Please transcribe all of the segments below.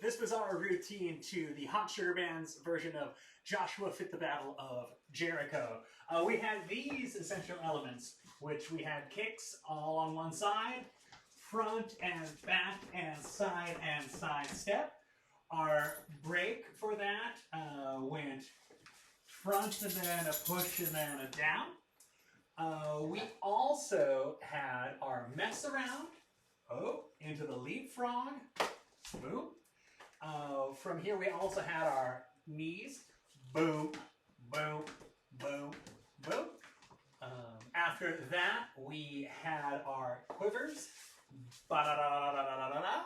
this was our routine to the Hot Sugar Band's version of Joshua Fit the Battle of Jericho. We had these essential elements, which we had kicks all on one side, front and back and side step. Our break for that went front and then a push and then a down. We also had our mess around, into the leapfrog, boom. From here we also had our knees, boom, boom, boom, boom. After that we had our quivers, ba-da-da-da-da-da-da-da.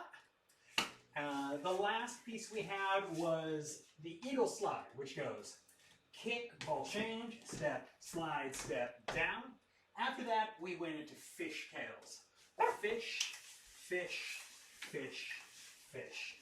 The last piece we had was the eagle slide, which goes kick, ball change, step, slide, step, down. After that, we went into fish tails. Fish, fish, fish, fish.